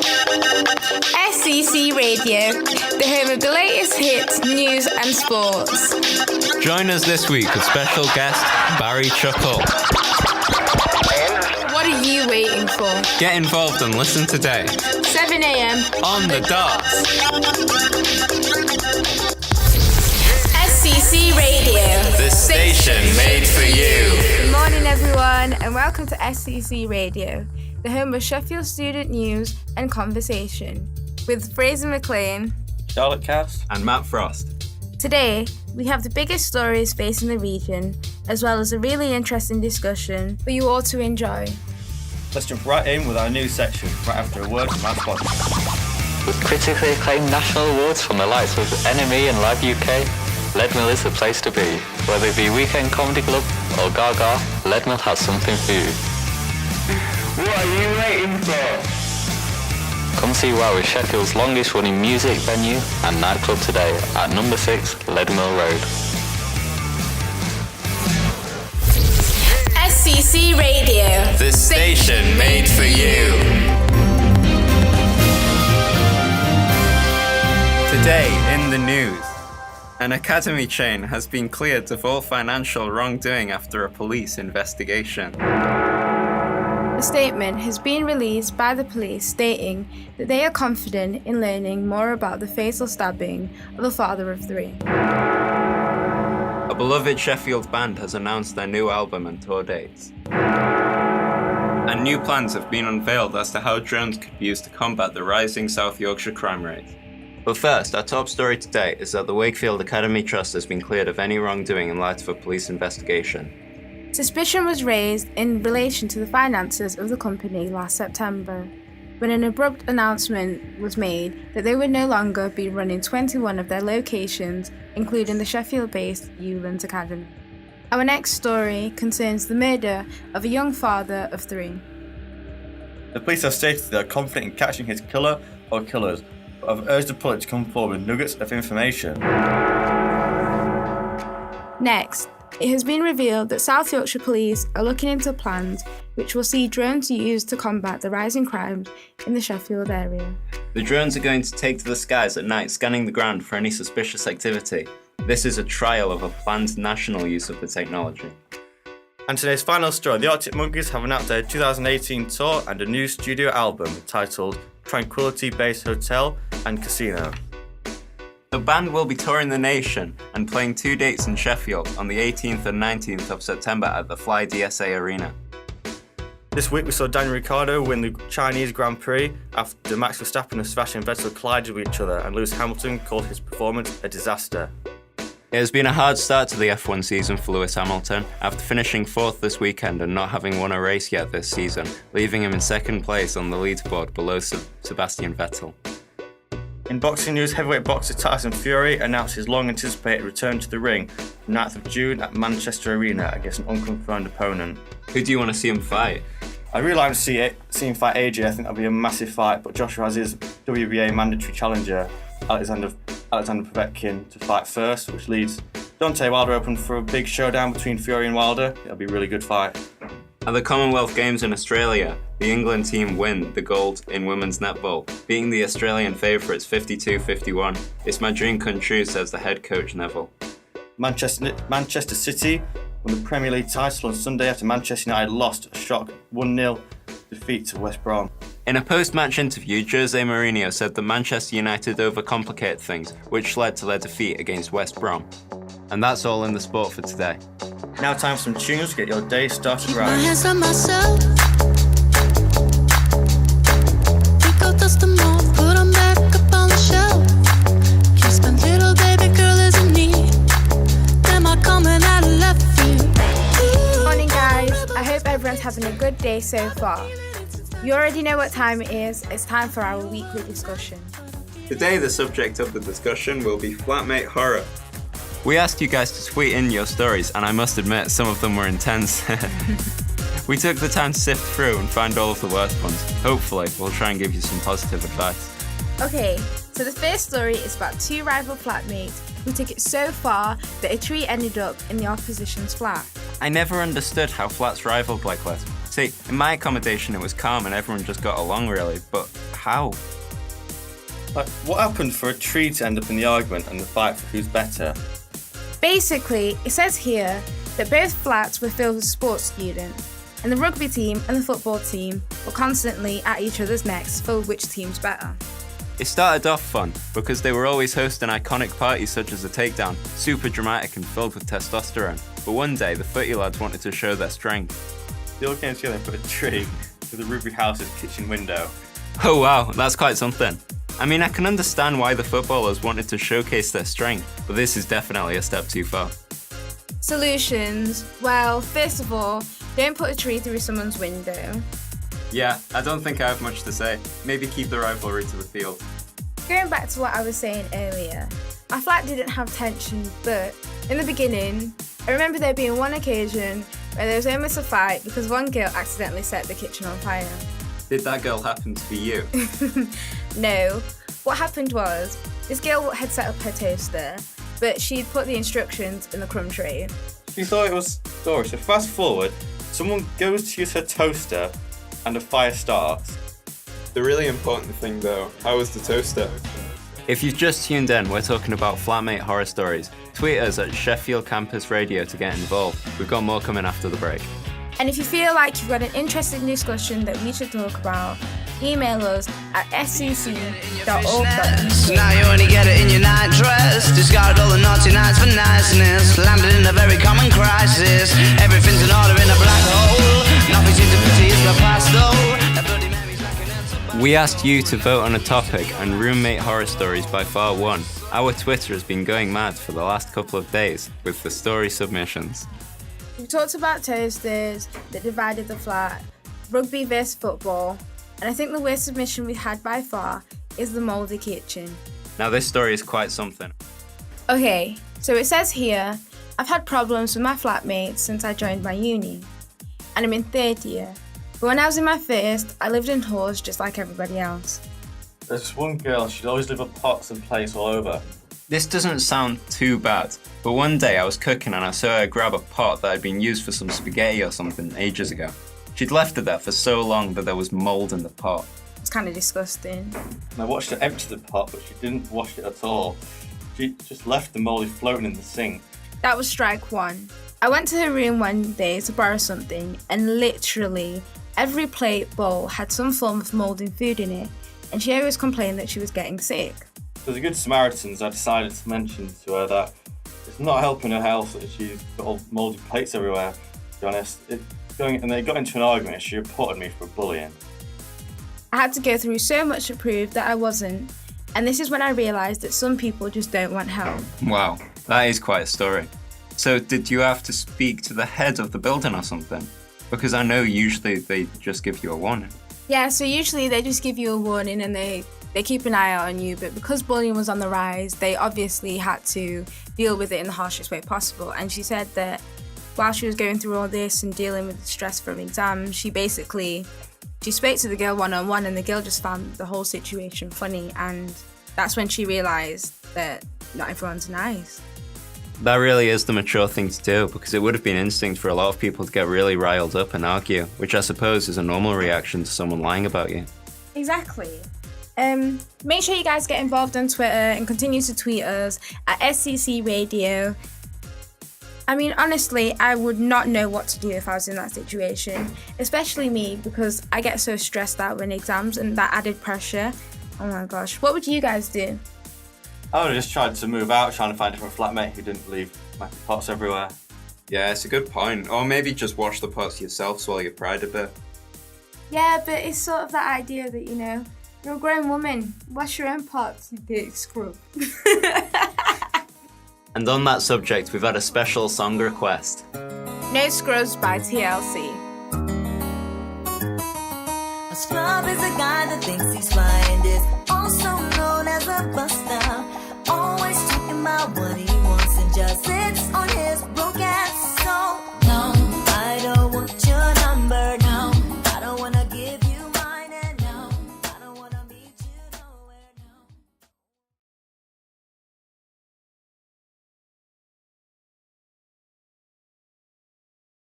SCC Radio, the home of the latest hits, news and sports. Join us this week with special guest Barry Chuckle. What are you waiting for? Get involved and listen today. 7 a.m. on the dot. SCC Radio, The station made for you. Good morning everyone and welcome to SCC Radio, the home of Sheffield student news and conversation, with Fraser McLean, Charlotte Cass and Matt Frost. Today, we have the biggest stories facing the region, as well as a really interesting discussion for you all to enjoy. Let's jump right in with our news section, right after a word from our sponsors. With critically acclaimed national awards from the likes of NME and Live UK, Leadmill is the place to be. Whether it be Weekend Comedy Club or Gaga, Leadmill has something for you. What are you waiting for? Come see Wow with Sheffield's longest running music venue and nightclub today at number 6 Leadmill Road. SCC Radio, The station made for you. Today in the news, an academy chain has been cleared of all financial wrongdoing after a police investigation. A statement has been released by the police stating that they are confident in learning more about the fatal stabbing of a father of three. A beloved Sheffield band has announced their new album and tour dates. And new plans have been unveiled as to how drones could be used to combat the rising South Yorkshire crime rate. But first, our top story today is that the Wakefield Academy Trust has been cleared of any wrongdoing in light of a police investigation. Suspicion was raised in relation to the finances of the company last September, when an abrupt announcement was made that they would no longer be running 21 of their locations, including the Sheffield-based Ewlands Academy. Our next story concerns the murder of a young father of three. The police have stated they are confident in catching his killer or killers, but have urged the public to come forward with nuggets of information. Next, it has been revealed that South Yorkshire Police are looking into plans which will see drones used to combat the rising crimes in the Sheffield area. The drones are going to take to the skies at night, scanning the ground for any suspicious activity. This is a trial of a planned national use of the technology. And today's final story, the Arctic Monkeys have announced their 2018 tour and a new studio album titled Tranquility Base Hotel and Casino. The band will be touring the nation and playing 2 dates in Sheffield on the 18th and 19th of September at the Fly DSA Arena. This week we saw Daniel Ricciardo win the Chinese Grand Prix after Max Verstappen and Sebastian Vettel collided with each other, and Lewis Hamilton called his performance a disaster. It has been a hard start to the F1 season for Lewis Hamilton, after finishing 4th this weekend and not having won a race yet this season, leaving him in 2nd place on the leaderboard below Sebastian Vettel. In boxing news, heavyweight boxer Tyson Fury announced his long-anticipated return to the ring on 9th of June at Manchester Arena against an unconfirmed opponent. Who do you want to see him fight? I'd really like to see him fight AJ. I think that'll be a massive fight, but Joshua has his WBA mandatory challenger, Alexander Povetkin, to fight first, which leaves Deontay Wilder open for a big showdown between Fury and Wilder. It'll be a really good fight. At the Commonwealth Games in Australia, the England team win the gold in women's netball, beating the Australian favourites 52-51. It's my dream come true, says the head coach Neville. Manchester City won the Premier League title on Sunday after Manchester United lost a shock 1-0 defeat to West Brom. In a post-match interview, Jose Mourinho said that Manchester United overcomplicated things, which led to their defeat against West Brom. And that's all in the sport for today. Now time for some tunes to get your day started Keep my right. hands on myself. Pick up, dust them off, put them back up on the shelf. Kiss my little baby girl is in need. Am I coming out of left field? Morning guys, I hope everyone's having a good day so far. You already know what time it is, it's time for our weekly discussion. Today the subject of the discussion will be flatmate horror. We asked you guys to tweet in your stories, and I must admit, some of them were intense. We took the time to sift through and find all of the worst ones. Hopefully, we'll try and give you some positive advice. Okay, so the first story is about two rival flatmates who took it so far that a tree ended up in the opposition's flat. I never understood how flats rivaled like this. See, in my accommodation it was calm and everyone just got along really, but how? Like, what happened for a tree to end up in the argument and the fight for who's better? Basically, it says here that both flats were filled with sports students, and the rugby team and the football team were constantly at each other's necks for which team's better. It started off fun because they were always hosting iconic parties such as the Takedown, super dramatic and filled with testosterone. But one day, the footy lads wanted to show their strength. They all came together and put a tree through the Ruby House's kitchen window. Oh wow, that's quite something. I mean, I can understand why the footballers wanted to showcase their strength, but this is definitely a step too far. Solutions. Well, first of all, don't put a tree through someone's window. Yeah, I don't think I have much to say. Maybe keep the rivalry to the field. Going back to what I was saying earlier, my flat didn't have tension, but in the beginning, I remember there being one occasion where there was almost a fight because one girl accidentally set the kitchen on fire. Did that girl happen to be you? No. What happened was, this girl had set up her toaster, but she'd put the instructions in the crumb tray. She thought it was story. So fast forward, someone goes to use her toaster and a fire starts. The really important thing though, how was the toaster? If you've just tuned in, we're talking about flatmate horror stories. Tweet us at Sheffield Campus Radio to get involved. We've got more coming after the break. And if you feel like you've got an interesting discussion that we should talk about, email us at scc.org.uk. Now you only get it in your night dress. Discarded all the naughty nights for niceness. Landed in a very common crisis. Everything's in order in a black hole. Nothing seems to pity is the past though. We asked you to vote on a topic, and roommate horror stories by far won. Our Twitter has been going mad for the last couple of days with the story submissions. We've talked about toasters that divided the flat, rugby versus football, and I think the worst submission we've had by far is the mouldy kitchen. Now this story is quite something. Okay, so it says here, I've had problems with my flatmates since I joined my uni, and I'm in third year. But when I was in my first, I lived in halls just like everybody else. There's this one girl, she'd always leave her pots and plates all over. This doesn't sound too bad, but one day I was cooking and I saw her grab a pot that had been used for some spaghetti or something ages ago. She'd left it there for so long that there was mould in the pot. It's kind of disgusting. And I watched her empty the pot, but she didn't wash it at all. She just left the mouldy floating in the sink. That was strike one. I went to her room one day to borrow something, and literally every plate bowl had some form of moulding food in it, and she always complained that she was getting sick. As a good Samaritans, I decided to mention to her that it's not helping her health that she's got all mouldy plates everywhere, to be honest. And they got into an argument and she reported me for bullying. I had to go through so much to prove that I wasn't, and this is when I realised that some people just don't want help. Wow, that is quite a story. So did you have to speak to the head of the building or something? Because I know usually they just give you a warning. Yeah, so usually they just give you a warning and they keep an eye out on you, but because bullying was on the rise, they obviously had to deal with it in the harshest way possible. And she said that while she was going through all this and dealing with the stress from exams, she spoke to the girl one-on-one, and the girl just found the whole situation funny, and that's when she realised that not everyone's nice. That really is the mature thing to do, because it would have been instinct for a lot of people to get really riled up and argue, which I suppose is a normal reaction to someone lying about you. Exactly. Make sure you guys get involved on Twitter and continue to tweet us at SCC Radio. I mean, honestly, I would not know what to do if I was in that situation, especially me, because I get so stressed out when exams and that added pressure. Oh my gosh, what would you guys do? I would have just tried to move out, trying to find a different flatmate who didn't leave my pots everywhere. Yeah, it's a good point. Or maybe just wash the pots yourself, swallow your pride a bit. Yeah, but it's sort of that idea that, you know, you're a grown woman, wash your own pots, you dirty scrub. And on that subject, we've had a special song request. No Scrubs by TLC. A scrub is a guy that thinks he's fine.